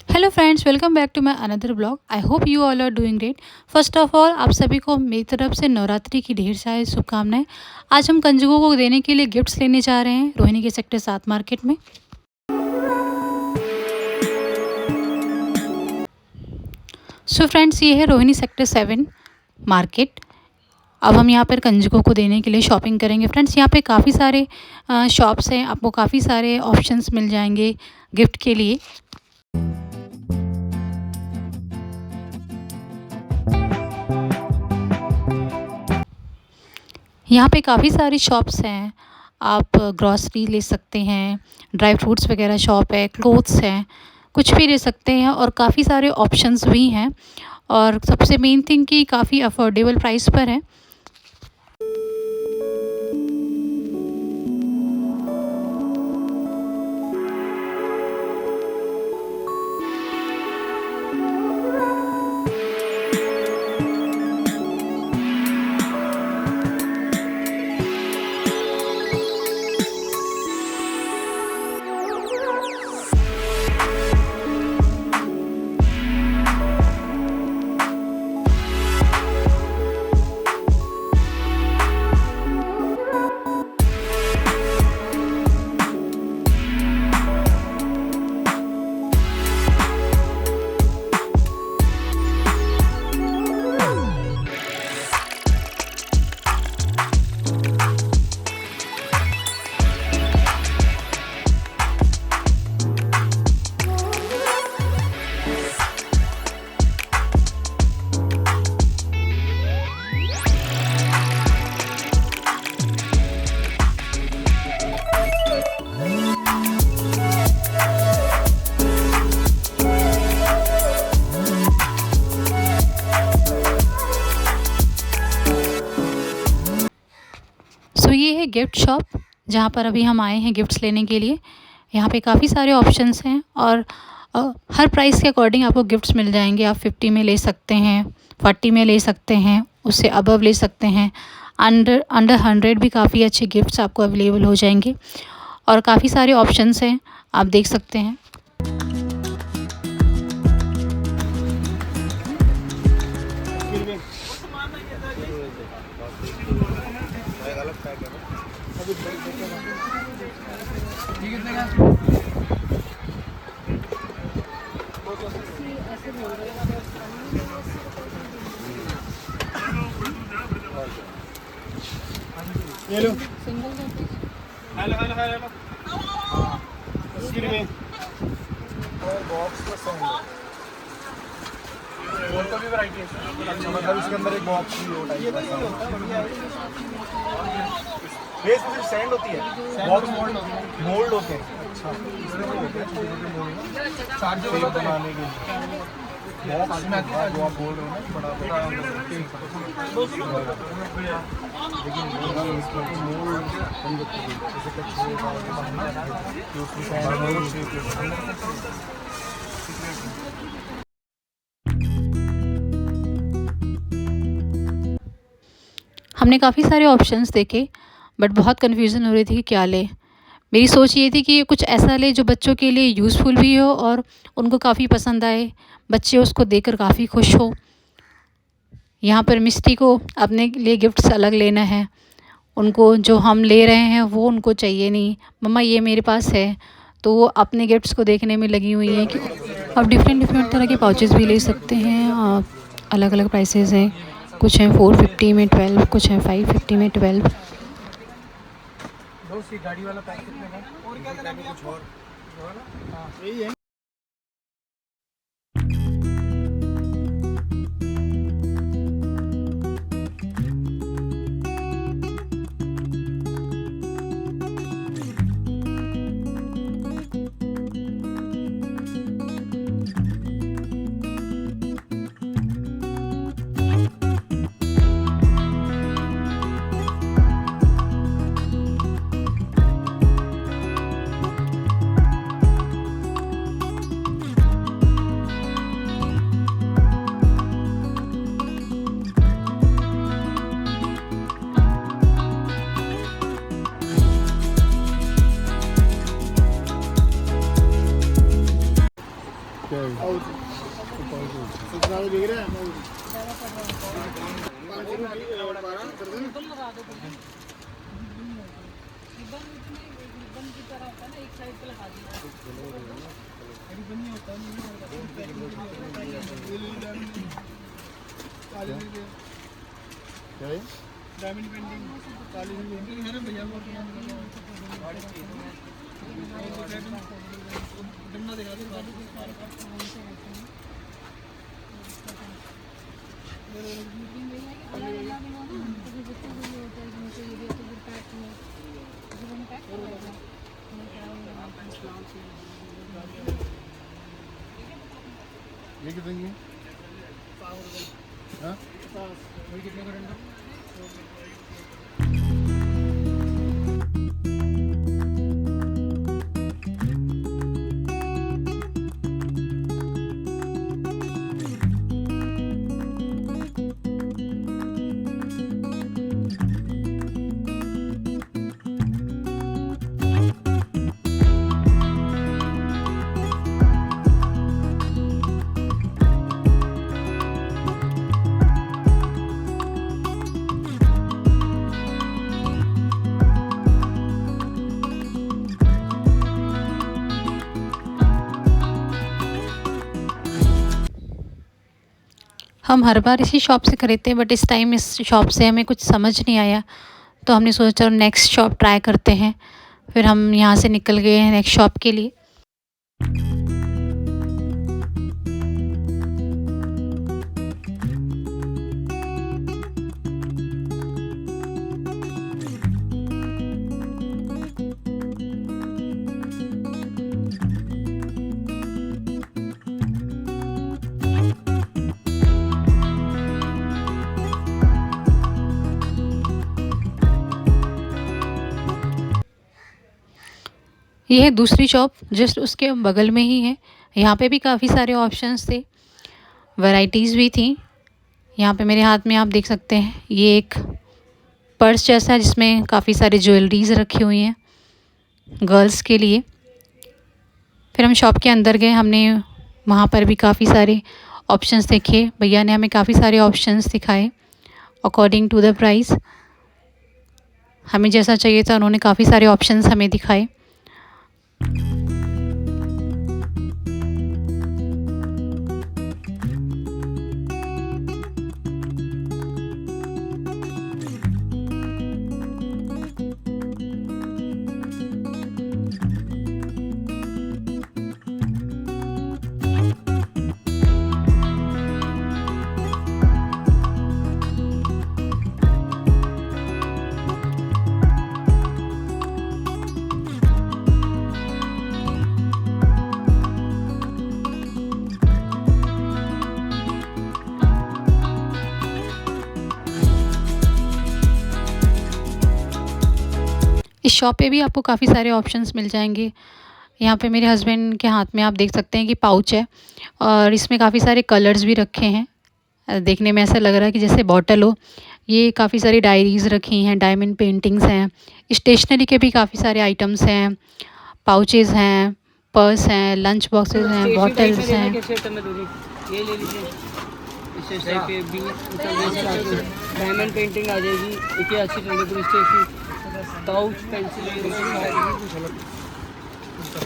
Hello friends, welcome back to my another blog. I hope you all are doing great. First of all आप सभी को मेरी तरफ से नवरात्रि की ढेर सारी शुभकामनाएं। आज हम कंजकों को देने के लिए गिफ्ट्स लेने जा रहे हैं रोहिणी के सेक्टर 7 मार्केट में। सो फ्रेंड्स, ये है रोहिणी सेक्टर 7 मार्केट। अब हम यहाँ पर कंजकों को देने के लिए शॉपिंग करेंगे। फ्रेंड्स, यहाँ पे काफ़ी सारे शॉप्स हैं, आपको काफ़ी सारे ऑप्शंस मिल जाएंगे गिफ्ट के लिए। यहाँ पे काफ़ी सारी शॉप्स हैं, आप ग्रॉसरी ले सकते हैं, ड्राई फ्रूट्स वगैरह शॉप है, क्लोथ्स हैं, कुछ भी ले सकते हैं और काफ़ी सारे ऑप्शंस भी हैं। और सबसे मेन थिंग कि काफ़ी अफोर्डेबल प्राइस पर है। सो ये है गिफ्ट शॉप जहाँ पर अभी हम आए हैं गिफ्ट्स लेने के लिए। यहाँ पे काफ़ी सारे ऑप्शंस हैं और हर प्राइस के अकॉर्डिंग आपको गिफ्ट्स मिल जाएंगे। आप 50 में ले सकते हैं, 40 में ले सकते हैं, उससे अबव ले सकते हैं। अंडर 100 भी काफ़ी अच्छे गिफ्ट्स आपको अवेलेबल हो जाएंगे। और काफ़ी सारे ऑप्शंस हैं, आप देख सकते हैं। ये लो हेलो हेलो हेलो अस्सी रुपये और बॉक्स का सेंड और का भी वैरायटी है। अच्छा मतलब इसके अंदर एक बॉक्स भी होता है। ये तो नहीं होता बेस में सिर्फ सेंड होती है, बॉक्स मोल्ड होते हैं। अच्छा चार्जर वाला बनाने के लिए बॉक्स में आता है जो आप बोल रहे हो ना, बड़ा बड़ा लेकिन मोल्ड जैसे कच्चे जो उसमें हमने काफ़ी सारे ऑप्शंस देखे, बट बहुत कन्फ्यूज़न हो रही थी कि क्या लें। मेरी सोच ये थी कि कुछ ऐसा ले जो बच्चों के लिए यूज़फुल भी हो और उनको काफ़ी पसंद आए, बच्चे उसको देखकर काफ़ी खुश हो। यहाँ पर मिस्टी को अपने लिए गिफ्ट्स अलग लेना है, उनको जो हम ले रहे हैं वो उनको चाहिए नहीं, मम्मा ये मेरे पास है, तो वो अपने गिफ्ट्स को देखने में लगी हुई हैं कि आप डिफरेंट तरह के पाउचेस भी ले सकते हैं। अलग अलग प्राइसेस हैं, कुछ हैं 450 में 12, कुछ हैं 550 में 12। गाड़ी वाला पैक कितने का और क्या देना है कुछ और हां यही है। डायमंड पेंटिंग काली पेंटिंग है ना भैया वो डंडा दिखा दो ये कितने की हाँ वही कितने का डंडा हम हर बार इसी शॉप से खरीदते हैं, बट इस टाइम इस शॉप से हमें कुछ समझ नहीं आया, तो हमने सोचा चलो नेक्स्ट शॉप ट्राई करते हैं। फिर हम यहाँ से निकल गए हैं नेक्स्ट शॉप के लिए। ये है दूसरी शॉप, जस्ट उसके बगल में ही है। यहाँ पे भी काफ़ी सारे ऑप्शंस थे, वैरायटीज़ भी थी। यहाँ पे मेरे हाथ में आप देख सकते हैं, ये एक पर्स जैसा है जिसमें काफ़ी सारी ज्वेलरीज रखी हुई हैं। गर्ल्स के लिए। फिर हम शॉप के अंदर गए, हमने वहाँ पर भी काफ़ी सारे ऑप्शंस देखे। भैया ने हमें काफ़ी सारे ऑप्शंस दिखाए अकॉर्डिंग टू द प्राइस। हमें जैसा चाहिए था उन्होंने काफ़ी सारे ऑप्शंस हमें दिखाए। इस शॉप पे भी आपको काफ़ी सारे ऑप्शंस मिल जाएंगे। यहाँ पे मेरे हस्बैंड के हाथ में आप देख सकते हैं कि पाउच है और इसमें काफ़ी सारे कलर्स भी रखे हैं। देखने में ऐसा लग रहा है कि जैसे बॉटल हो। ये काफ़ी सारी डायरीज़ रखी हैं, डायमंड पेंटिंग्स हैं, स्टेशनरी के भी काफ़ी सारे आइटम्स हैं, पाउचेज़ हैं, पर्स हैं, लंच बॉक्सेस हैं, बॉटल्स हैं। ये ले लीजिए, इस टाइप के भी डायमंड पेंटिंग आ जाएगी। एक ये अच्छी चलेगी स्टेशनरी, पाउच, पेंसिल,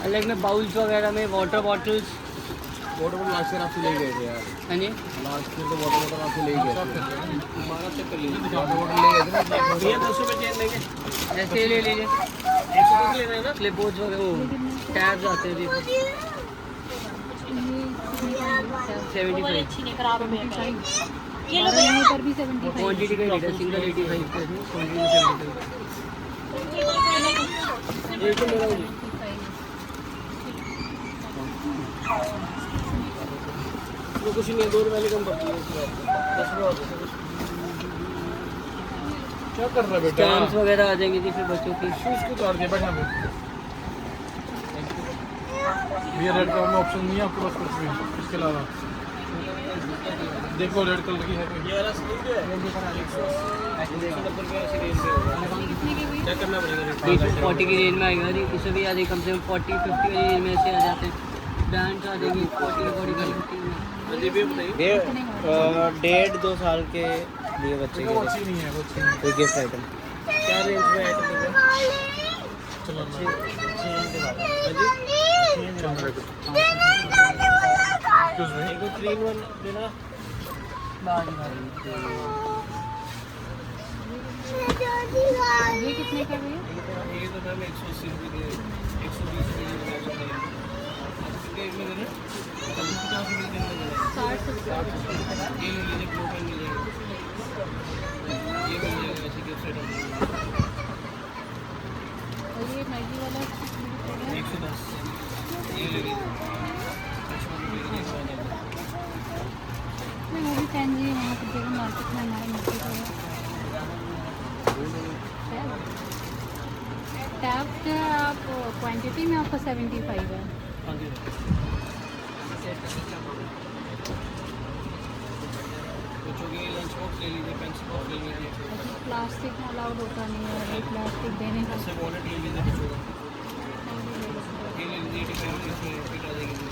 अलग में बाउल्स वगैरह में, water bottles. Water bottle last year आपसे ले गए थे यार। हाँ जी, लास्ट ईयर तो वाटर बॉटल आपसे ले गए थे। हमारा चेक कर लीजिए। वाटर बॉटल ले गए थे ना। भैया 200 पे चेन लेंगे, ऐसे ही ले लीजिए। 100 ले रहे हैं ना, क्लिप बोर्ड्स वगैरह, वो टैब्स आते हैं देखो। 75 ये लो भैया, पर भी 75 क्वांटिटी का रेट है, सिंगल 85 का है, क्वांटिटी 75। एक तो मेरा वो कुछ नहीं है, 2 रुपये कम पड़ती है उसके बाद 10 रुपये होते हैं। क्या कर रहा है बेटा? स्टैम्प्स वगैरह आ जाएंगे जी फिर बच्चों की। शूज को उतार दिया, बैठा पे। ये रेड कलर में ऑप्शन नहीं है आपके पास कुछ भी इसके अलावा? देखो रेड कलर की है कोई? ये वाला स्लीव है, 190 रुपये ऐसे रेंज में होगा। चेक करना पड़ेगा। 40 की रेंज में आएगा जी, इसमें भी आ जाएगी कम से कम 40-50 की रेंज में ऐसे आ जाते हैं। ब्रांड्स आ जाएंगी 40-50 में। ये 1.5-2 साल के लिए बच्चे वो अच्छी नहीं है, वो अच्छी नहीं है। कोई गिफ्ट आइटम क्या रेंज में आइटम होगा? चलो ना। Excuse me. एक 3-in-1 देना। ये कितने का है? ये तो मैम 180 रुपये के, 120 रुपये के कितने में देना? 50 रुपये के अंदर देना। 60 ये ले लीजिए, ब्लू पेन मिल जाएगा, ये मिल जाएगा वैसे गिफ्ट सेट और ये मैगी वाला 110, ये ले लीजिए 55 रुपये के बाद आपको। नहीं, वो भी पेन जी वहाँ पर जगह मार्केट में हमारे मिलती है। टैब जो है आप क्वांटिटी में आपका 75 है। हाँ जी, बच्चों के लंच बॉक्स ले लीजिए, पेंसिल बॉक्स ले लीजिए, प्लास्टिक में अलाउड होता नहीं है, अभी प्लास्टिक देने का। ऐसे वॉलेट ले लीजिए बच्चों का, ये ले लीजिए 85 रुपये इसमें फिट आ जाएगी।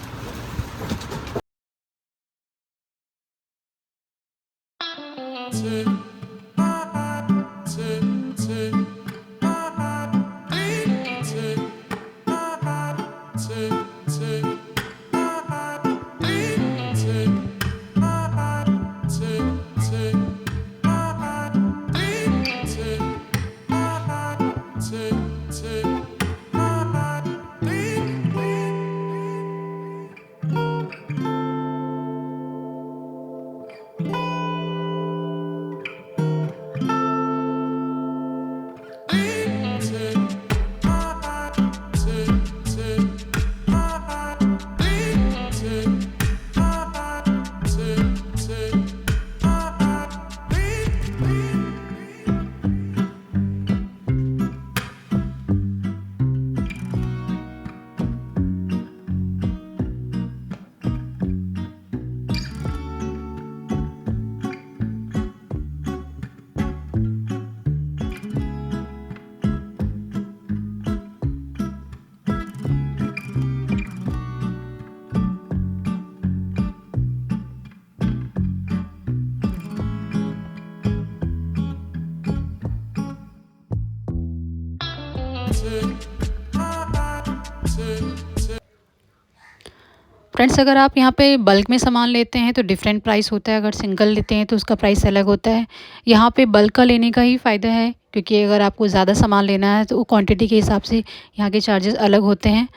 फ्रेंड्स, अगर आप यहाँ पे बल्क में सामान लेते हैं तो डिफरेंट प्राइस होता है, अगर सिंगल लेते हैं तो उसका प्राइस अलग होता है। यहाँ पे बल्क का लेने का ही फ़ायदा है, क्योंकि अगर आपको ज़्यादा सामान लेना है तो वो क्वांटिटी के हिसाब से यहाँ के चार्जेस अलग होते हैं।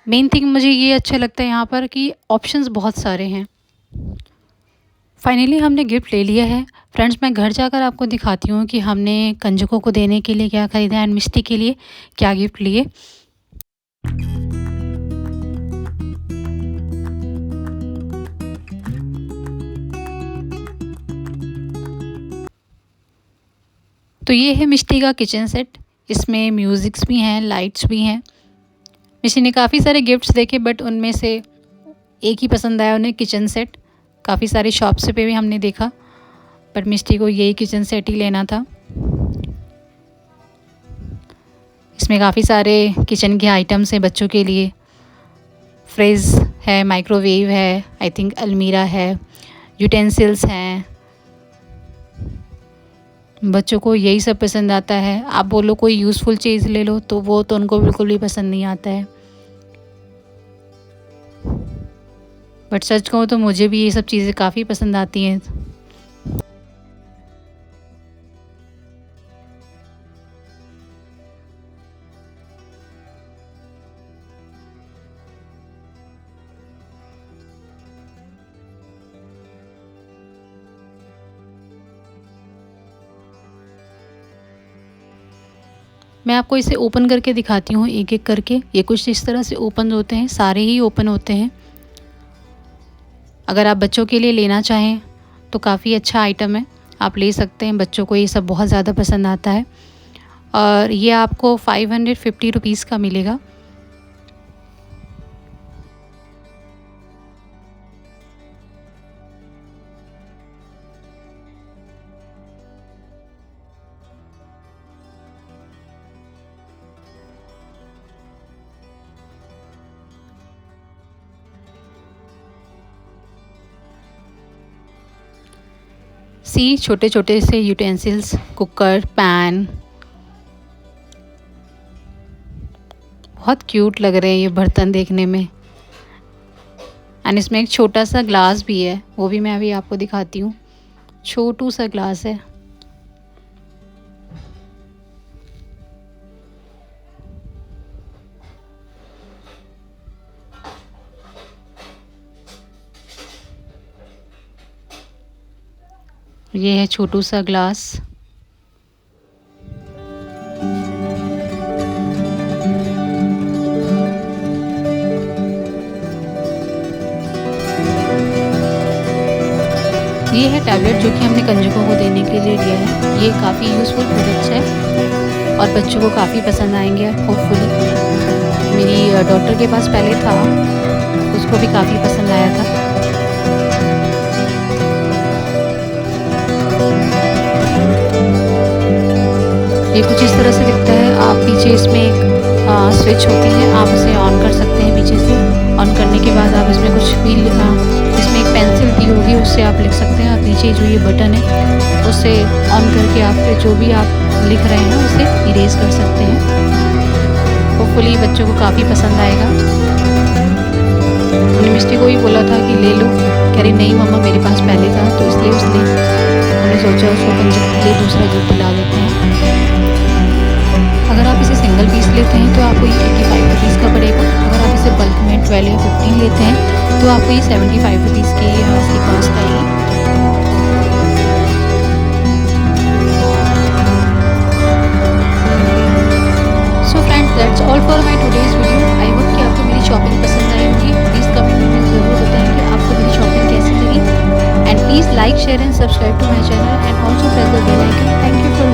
मेन थिंग मुझे ये अच्छा लगता है यहाँ पर कि ऑप्शंस बहुत सारे हैं। फाइनली हमने गिफ्ट ले लिया है। फ्रेंड्स, मैं घर जाकर आपको दिखाती हूँ कि हमने कंजकों को देने के लिए क्या ख़रीदा एंड मिष्टी के लिए क्या गिफ्ट लिए। तो ये है मिष्टी का किचन सेट। इसमें म्यूज़िक्स भी हैं, लाइट्स भी हैं। मिष्टी ने काफ़ी सारे गिफ्ट्स देखे, बट उनमें से एक ही पसंद आया उन्हें, किचन सेट। काफ़ी सारे शॉप्स पे भी हमने देखा, बट मिष्टी को यही किचन सेट ही लेना था। इसमें काफ़ी सारे किचन के आइटम्स हैं बच्चों के लिए। फ्रिज है, माइक्रोवेव है, आई थिंक अलमीरा है, यूटेंसिल्स हैं। बच्चों को यही सब पसंद आता है। आप बोलो कोई यूज़फुल चीज़ ले लो तो वो तो उनको बिल्कुल भी पसंद नहीं आता है। बट सच कहूँ तो मुझे भी ये सब चीज़ें काफ़ी पसंद आती हैं। मैं आपको इसे ओपन करके दिखाती हूँ एक एक करके। ये कुछ इस तरह से ओपन होते हैं, सारे ही ओपन होते हैं। अगर आप बच्चों के लिए लेना चाहें तो काफ़ी अच्छा आइटम है, आप ले सकते हैं। बच्चों को ये सब बहुत ज़्यादा पसंद आता है। और ये आपको 550 रुपीज़ का मिलेगा। सी छोटे छोटे से यूटेंसिल्स, कुकर, पैन, बहुत क्यूट लग रहे हैं ये बर्तन देखने में। एंड इसमें एक छोटा सा ग्लास भी है, वो भी मैं अभी आपको दिखाती हूँ। छोटू सा ग्लास है। ये है छोटू सा ग्लास। ये है टैबलेट जो कि हमने कंजकों को देने के लिए लिया है। ये काफ़ी यूज़फुल प्रोडक्ट्स है और बच्चों को काफ़ी पसंद आएंगे होपफुली। मेरी डॉटर के पास पहले था, उसको भी काफ़ी पसंद आया था। ये कुछ इस तरह से दिखता है। आप पीछे इसमें एक स्विच होती है, आप इसे ऑन कर सकते हैं पीछे से। ऑन करने के बाद आप इसमें कुछ भी इसमें एक पेंसिल दी होगी, उससे आप लिख सकते हैं। और नीचे जो ये बटन है उससे ऑन करके आप जो भी आप लिख रहे हैं उसे इरेज कर सकते हैं। होपफुली बच्चों को काफ़ी पसंद आएगा। मैंने मिष्टी को ही बोला था कि ले लो, कह रही नहीं मम्मा मेरे पास पहले था, तो इसलिए हमने सोचा उसको कंजक के लिए दूसरा गिफ्ट ला देते हैं। अगर आप इसे सिंगल पीस लेते हैं तो आपको ये 85 रुपीज़ का पड़ेगा। अगर आप इसे बल्क में 12 या 15 लेते हैं तो आपको ये 75 रुपीज़ की इसकी कॉस्ट आएगी। So friends, that's all for my today's video. I hope कि आपको मेरी शॉपिंग पसंद आई होगी। प्लीज़ कमेंट में ज़रूर बताएं कि आपको मेरी शॉपिंग कैसी लगी। And please like, share and subscribe to my channel and also press the bell icon. Thank you for